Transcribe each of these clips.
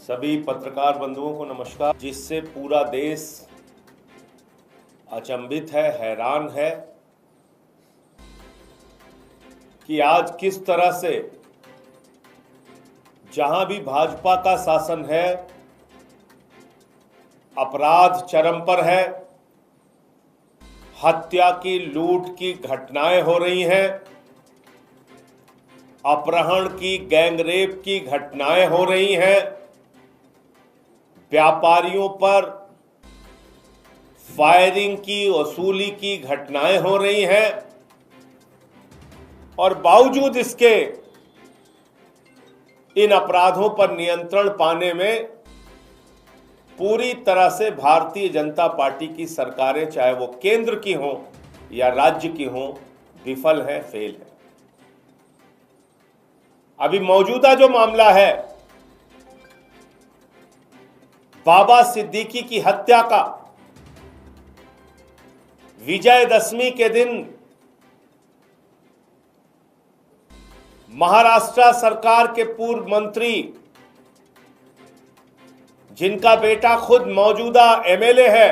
सभी पत्रकार बंधुओं को नमस्कार। जिससे पूरा देश अचंभित है, हैरान है कि आज किस तरह से जहां भी भाजपा का शासन है, अपराध चरम पर है, हत्या की, लूट की घटनाएं हो रही हैं, अपहरण की, गैंगरेप की घटनाएं हो रही हैं, व्यापारियों पर फायरिंग की, वसूली की घटनाएं हो रही हैं और बावजूद इसके इन अपराधों पर नियंत्रण पाने में पूरी तरह से भारतीय जनता पार्टी की सरकारें, चाहे वो केंद्र की हों या राज्य की हों, विफल हैं, फेल हैं। अभी मौजूदा जो मामला है बाबा सिद्दीकी की हत्या का, विजयदशमी के दिन महाराष्ट्र सरकार के पूर्व मंत्री, जिनका बेटा खुद मौजूदा एमएलए है,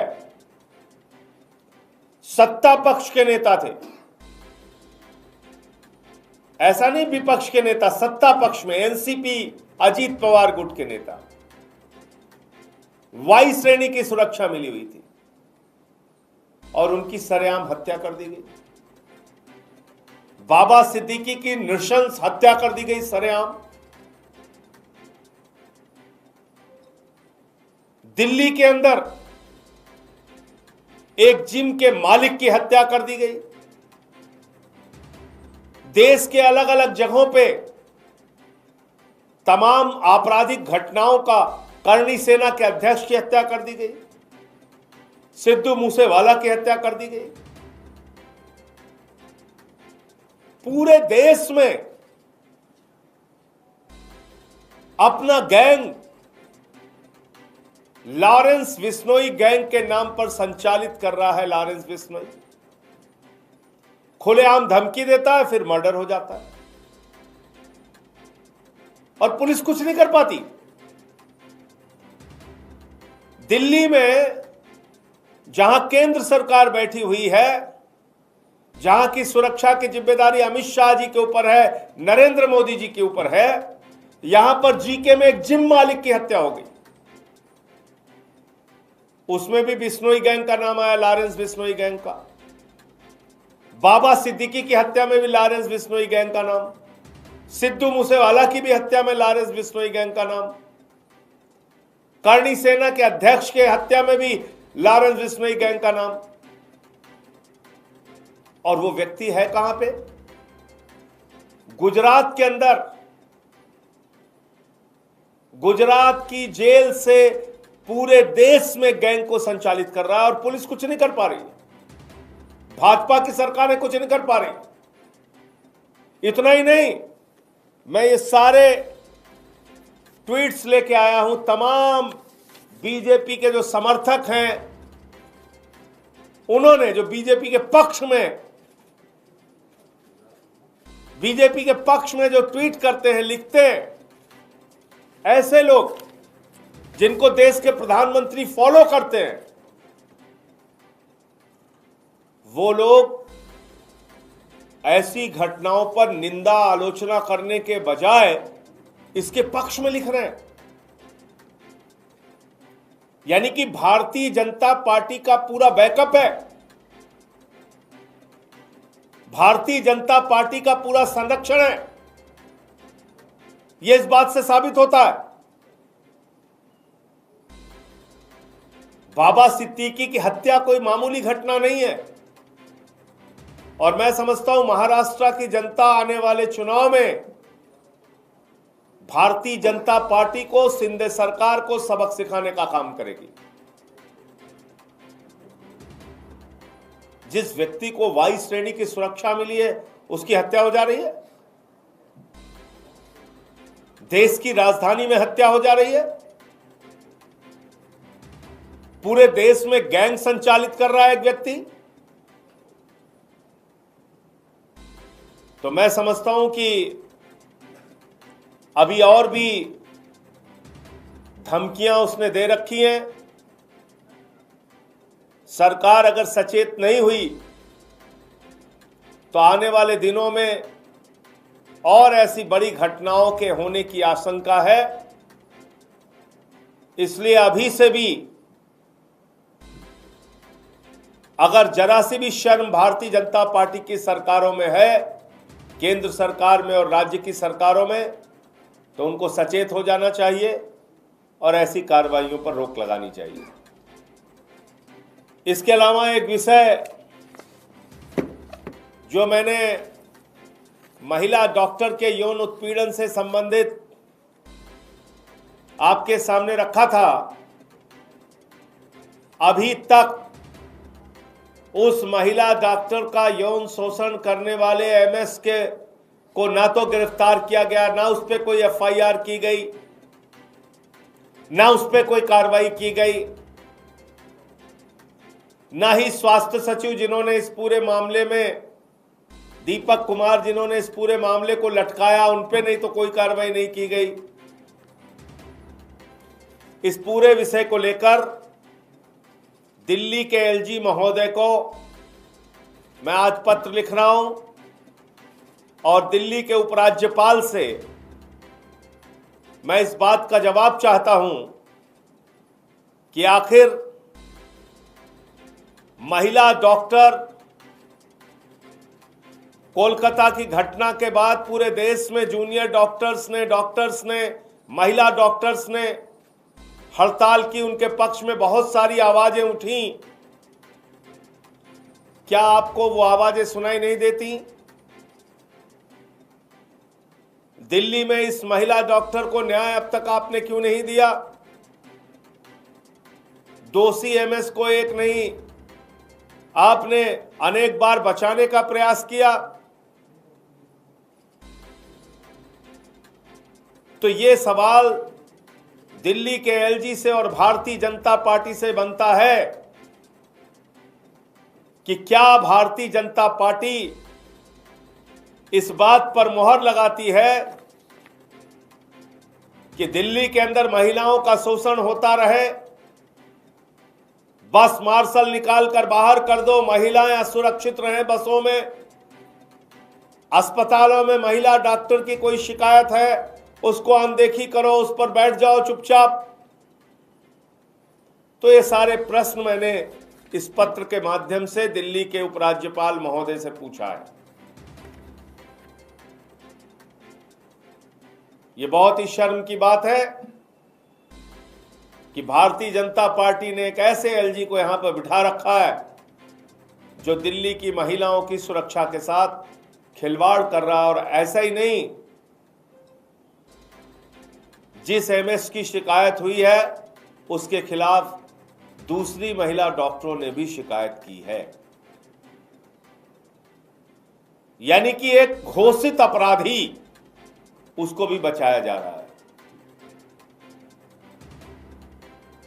सत्ता पक्ष के नेता थे, ऐसा नहीं विपक्ष के नेता, सत्ता पक्ष में एनसीपी अजीत पवार गुट के नेता, वाई श्रेणी की सुरक्षा मिली हुई थी और उनकी सरेआम हत्या कर दी गई। बाबा सिद्दीकी की नृशंस हत्या कर दी गई सरेआम। दिल्ली के अंदर एक जिम के मालिक की हत्या कर दी गई। देश के अलग अलग जगहों पे तमाम आपराधिक घटनाओं का करणी सेना के अध्यक्ष की हत्या कर दी गई। सिद्धू मूसेवाला की हत्या कर दी गई। पूरे देश में अपना गैंग, लॉरेंस बिश्नोई गैंग के नाम पर संचालित कर रहा है। लॉरेंस बिश्नोई खुलेआम धमकी देता है, फिर मर्डर हो जाता है और पुलिस कुछ नहीं कर पाती। दिल्ली में जहां केंद्र सरकार बैठी हुई है, जहां की सुरक्षा की जिम्मेदारी अमित शाह जी के ऊपर है, नरेंद्र मोदी जी के ऊपर है, यहां पर जीके में एक जिम मालिक की हत्या हो गई। उसमें भी बिश्नोई गैंग का नाम आया, लॉरेंस बिश्नोई गैंग का। बाबा सिद्दीकी की हत्या में भी लॉरेंस बिश्नोई गैंग का नाम। सिद्धू मूसेवाला की भी हत्या में लॉरेंस बिश्नोई गैंग का नाम। करणी सेना के अध्यक्ष के हत्या में भी लॉरेंस बिश्नोई गैंग का नाम। और वो व्यक्ति है कहां पे? गुजरात के अंदर। गुजरात की जेल से पूरे देश में गैंग को संचालित कर रहा है और पुलिस कुछ नहीं कर पा रही। भाजपा की सरकारें कुछ नहीं कर पा रही। इतना ही नहीं, मैं ये सारे ट्वीट्स लेके आया हूं। तमाम बीजेपी के जो समर्थक हैं, उन्होंने, जो बीजेपी के पक्ष में जो ट्वीट करते हैं, लिखते हैं, ऐसे लोग जिनको देश के प्रधानमंत्री फॉलो करते हैं, वो लोग ऐसी घटनाओं पर निंदा, आलोचना करने के बजाय इसके पक्ष में लिख रहे हैं। यानी कि भारतीय जनता पार्टी का पूरा बैकअप है, भारतीय जनता पार्टी का पूरा संरक्षण है। यह इस बात से साबित होता है। बाबा सिद्दीकी की हत्या कोई मामूली घटना नहीं है और मैं समझता हूं महाराष्ट्र की जनता आने वाले चुनाव में भारतीय जनता पार्टी को, शिंदे सरकार को सबक सिखाने का काम करेगी। जिस व्यक्ति को वाई श्रेणी की सुरक्षा मिली है, उसकी हत्या हो जा रही है। देश की राजधानी में हत्या हो जा रही है। पूरे देश में गैंग संचालित कर रहा है एक व्यक्ति। तो मैं समझता हूं कि अभी और भी धमकियां उसने दे रखी हैं। सरकार अगर सचेत नहीं हुई तो आने वाले दिनों में और ऐसी बड़ी घटनाओं के होने की आशंका है। इसलिए अभी से भी अगर जरा सी भी शर्म भारतीय जनता पार्टी की सरकारों में है, केंद्र सरकार में और राज्य की सरकारों में, तो उनको सचेत हो जाना चाहिए और ऐसी कार्रवाइयों पर रोक लगानी चाहिए। इसके अलावा एक विषय जो मैंने महिला डॉक्टर के यौन उत्पीड़न से संबंधित आपके सामने रखा था, अभी तक उस महिला डॉक्टर का यौन शोषण करने वाले एमएस को ना तो गिरफ्तार किया गया, ना उस पर कोई एफआईआर की गई, ना उस पर कोई कार्रवाई की गई, ना ही स्वास्थ्य सचिव जिन्होंने इस पूरे मामले में, दीपक कुमार जिन्होंने इस पूरे मामले को लटकाया, उन पे नहीं तो कोई कार्रवाई नहीं की गई। इस पूरे विषय को लेकर दिल्ली के एलजी महोदय को मैं आज पत्र लिख रहा हूं और दिल्ली के उपराज्यपाल से मैं इस बात का जवाब चाहता हूं कि आखिर महिला डॉक्टर, कोलकाता की घटना के बाद पूरे देश में जूनियर डॉक्टर्स ने, महिला डॉक्टर्स ने हड़ताल की, उनके पक्ष में बहुत सारी आवाजें उठी। क्या आपको वो आवाजें सुनाई नहीं देती? दिल्ली में इस महिला डॉक्टर को न्याय अब तक आपने क्यों नहीं दिया? दोषी एमएस को एक नहीं, आपने अनेक बार बचाने का प्रयास किया। तो ये सवाल दिल्ली के एलजी से और भारतीय जनता पार्टी से बनता है कि क्या भारतीय जनता पार्टी इस बात पर मुहर लगाती है कि दिल्ली के अंदर महिलाओं का शोषण होता रहे, बस मार्शल निकाल कर बाहर कर दो, महिलाएं असुरक्षित रहें बसों में, अस्पतालों में महिला डॉक्टर की कोई शिकायत है उसको अनदेखी करो, उस पर बैठ जाओ चुपचाप? तो ये सारे प्रश्न मैंने इस पत्र के माध्यम से दिल्ली के उपराज्यपाल महोदय से पूछा है। ये बहुत ही शर्म की बात है कि भारतीय जनता पार्टी ने एक ऐसे एलजी को यहां पर बिठा रखा है जो दिल्ली की महिलाओं की सुरक्षा के साथ खिलवाड़ कर रहा। और ऐसा ही नहीं, जिस एमएस की शिकायत हुई है उसके खिलाफ दूसरी महिला डॉक्टरों ने भी शिकायत की है। यानी कि एक घोषित अपराधी, उसको भी बचाया जा रहा है।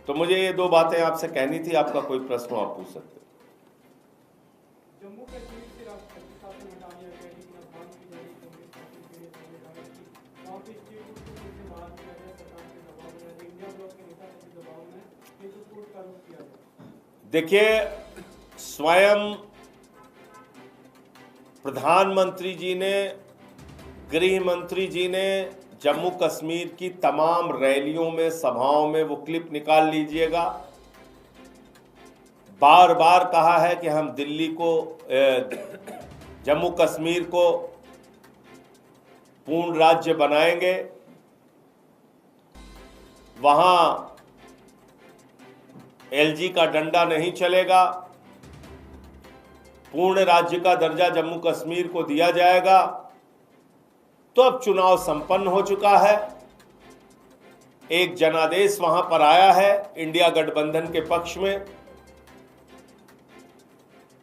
तो मुझे ये दो बातें आपसे कहनी थी। आपका कोई प्रश्न आप पूछ सकते हैं। जम्मू कश्मीर से राष्ट्रपति शासन हटा दिया गया, लेकिन अफगान की जारी कांग्रेस शासन के लिए वहां पे स्टेट को से बाहर किया गया, सरकार के दबाव में, इंडिया ब्लॉक के नेता के दबाव में कोर्ट का रुख किया गया। देखिए, स्वयं प्रधानमंत्री जी ने, गृह मंत्री जी ने जम्मू कश्मीर की तमाम रैलियों में, सभाओं में, वो क्लिप निकाल लीजिएगा, बार बार कहा है कि हम दिल्ली को, जम्मू कश्मीर को पूर्ण राज्य बनाएंगे, वहां एलजी का डंडा नहीं चलेगा, पूर्ण राज्य का दर्जा जम्मू कश्मीर को दिया जाएगा। तो अब चुनाव संपन्न हो चुका है, एक जनादेश वहां पर आया है इंडिया गठबंधन के पक्ष में,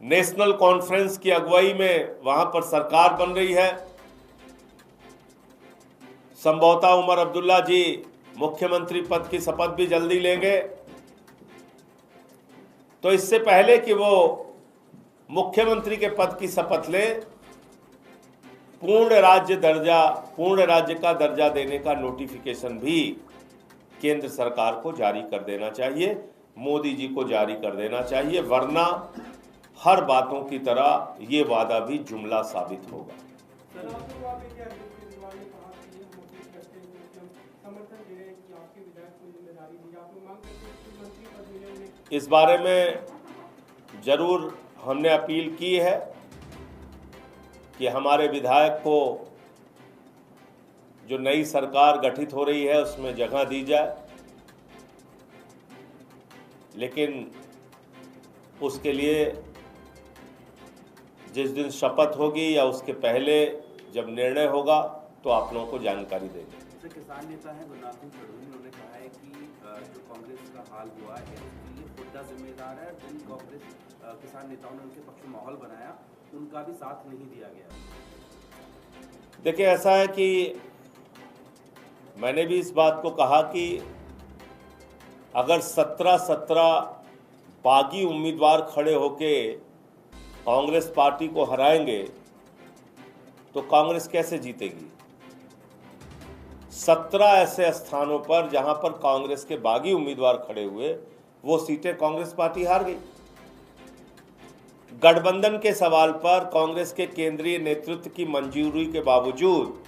नेशनल कॉन्फ्रेंस की अगुवाई में वहां पर सरकार बन रही है। संभवतः उमर अब्दुल्ला जी मुख्यमंत्री पद की शपथ भी जल्दी लेंगे। तो इससे पहले कि वो मुख्यमंत्री के पद की शपथ ले, पूर्ण राज्य का दर्जा देने का नोटिफिकेशन भी केंद्र सरकार को जारी कर देना चाहिए, मोदी जी को जारी कर देना चाहिए, वरना हर बातों की तरह ये वादा भी जुमला साबित होगा। इस बारे में जरूर हमने अपील की है कि हमारे विधायक को जो नई सरकार गठित हो रही है उसमें जगह दी जाए, लेकिन उसके लिए जिस दिन शपथ होगी या उसके पहले जब निर्णय होगा तो आप लोगों को जानकारी देंगे। किसान नेता हैं गुरनाम सिंह सड़ोनी, उन्होंने कहा है कि जो कांग्रेस का हाल हुआ है उसके लिए खुदा जिम्मेदार है। जिन कांग्रेस किसान नेताओं ने उनके पक्ष में माहौल बनाया उनका भी साथ नहीं दिया गया। देखिए, ऐसा है कि मैंने भी इस बात को कहा कि अगर 17 बागी उम्मीदवार खड़े होके कांग्रेस पार्टी को हराएंगे तो कांग्रेस कैसे जीतेगी। 17 ऐसे स्थानों पर जहां पर कांग्रेस के बागी उम्मीदवार खड़े हुए वो सीटें कांग्रेस पार्टी हार गई। गठबंधन के सवाल पर कांग्रेस के केंद्रीय नेतृत्व की मंजूरी के बावजूद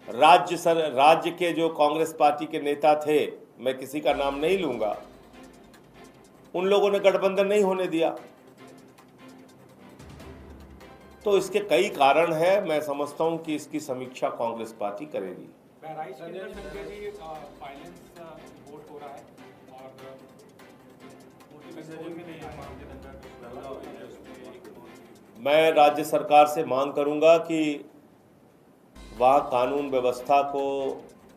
राज्य के जो कांग्रेस पार्टी के नेता थे, मैं किसी का नाम नहीं लूंगा, उन लोगों ने गठबंधन नहीं होने दिया। तो इसके कई कारण हैं। मैं समझता हूं कि इसकी समीक्षा कांग्रेस पार्टी करेगी। बहराइच के अंदर संजय जी वायलेंस वोट हो रहा है और मैं राज्य सरकार से मांग करूंगा कि वह कानून व्यवस्था को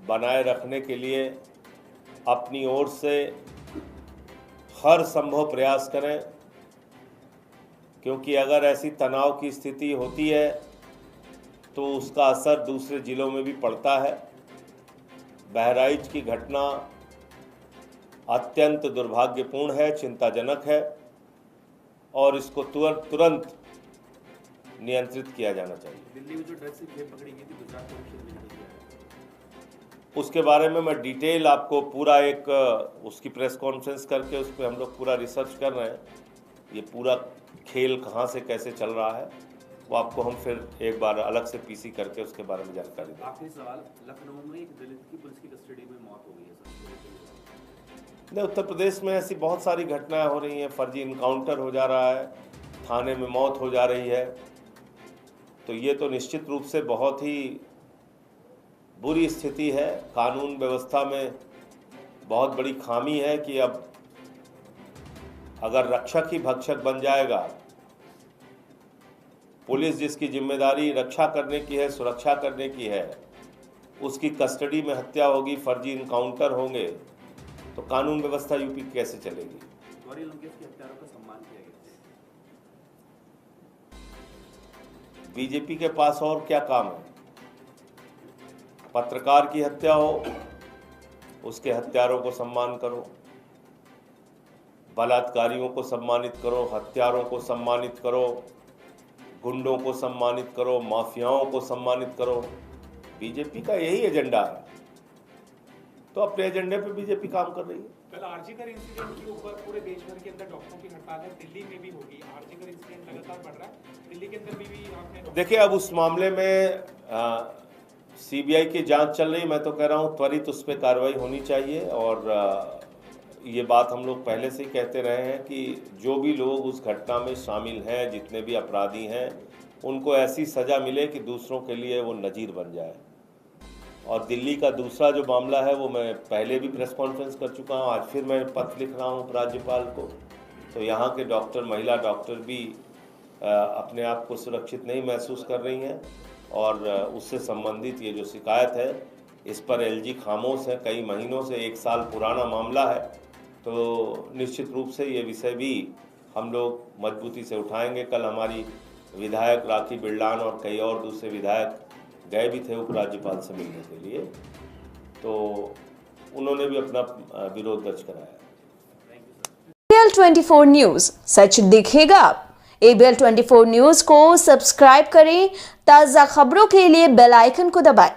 बनाए रखने के लिए अपनी ओर से हर संभव प्रयास करें, क्योंकि अगर ऐसी तनाव की स्थिति होती है तो उसका असर दूसरे जिलों में भी पड़ता है। बहराइच की घटना अत्यंत दुर्भाग्यपूर्ण है, चिंताजनक है और इसको तुरंत नियंत्रित किया जाना चाहिए। दिल्ली में जो ड्रग्स की खेप पकड़ी गई थी गुजरात में, उसके बारे में मैं डिटेल आपको पूरा एक उसकी प्रेस कॉन्फ्रेंस करके उस पर हम लोग पूरा रिसर्च कर रहे हैं। ये पूरा खेल कहाँ से कैसे चल रहा है वो आपको हम फिर एक बार अलग से पीसी करके उसके बारे में जानकारी देंगे। आखिरी सवाल, लखनऊ में एक दलित की पुलिस की कस्टडी में मौत हो गई है नहीं, उत्तर प्रदेश में ऐसी बहुत सारी घटनाएं हो रही हैं। फर्जी इनकाउंटर हो जा रहा है, थाने में मौत हो जा रही है, तो ये तो निश्चित रूप से बहुत ही बुरी स्थिति है। कानून व्यवस्था में बहुत बड़ी खामी है कि अब अगर रक्षक ही भक्षक बन जाएगा, पुलिस जिसकी जिम्मेदारी रक्षा करने की है, सुरक्षा करने की है, उसकी कस्टडी में हत्या होगी, फर्जी इनकाउंटर होंगे, तो कानून व्यवस्था यूपी कैसे चलेगी। गौरी लंकेश के हत्यारों का सम्मान किया गया। बीजेपी के पास और क्या काम है। पत्रकार की हत्या हो, उसके हत्यारों को सम्मान करो, बलात्कारियों को सम्मानित करो, हत्यारों को सम्मानित करो, गुंडों को सम्मानित करो, माफियाओं को सम्मानित करो। बीजेपी का यही एजेंडा है, तो अपने एजेंडे पे बीजेपी काम कर रही है। कल आरजीकर इंसिडेंट के ऊपर पूरे देश भर के अंदर डॉक्टरों की हड़ताल है, दिल्ली में भी होगी। आरजीकर इंसिडेंट लगातार बढ़ रहा है, दिल्ली के अंदर भी आपने देखिए, अब उस मामले में सीबीआई की जांच चल रही है। मैं तो कह रहा हूं त्वरित उस पर कार्रवाई होनी चाहिए और ये बात हम लोग पहले से ही कहते रहे हैं कि जो भी लोग उस घटना में शामिल हैं, जितने भी अपराधी हैं, उनको ऐसी सज़ा मिले कि दूसरों के लिए वो नज़ीर बन जाए। और दिल्ली का दूसरा जो मामला है वो मैं पहले भी प्रेस कॉन्फ्रेंस कर चुका हूँ, आज फिर मैं पत्र लिख रहा हूँ राज्यपाल को। तो यहाँ के डॉक्टर, महिला डॉक्टर भी अपने आप को सुरक्षित नहीं महसूस कर रही हैं और उससे संबंधित ये जो शिकायत है इस पर एलजी खामोश है कई महीनों से, 1 साल पुराना मामला है। तो निश्चित रूप से ये विषय भी हम लोग मजबूती से उठाएंगे। कल हमारी विधायक राखी बिरलान और कई और दूसरे विधायक गए भी थे उपराज्यपाल से मिलने के लिए, तो उन्होंने भी अपना विरोध दर्ज कराया। ABL 24 न्यूज, सच दिखेगा। ABL 24 न्यूज को सब्सक्राइब करें, ताज़ा खबरों के लिए बेल आइकन को दबाएं।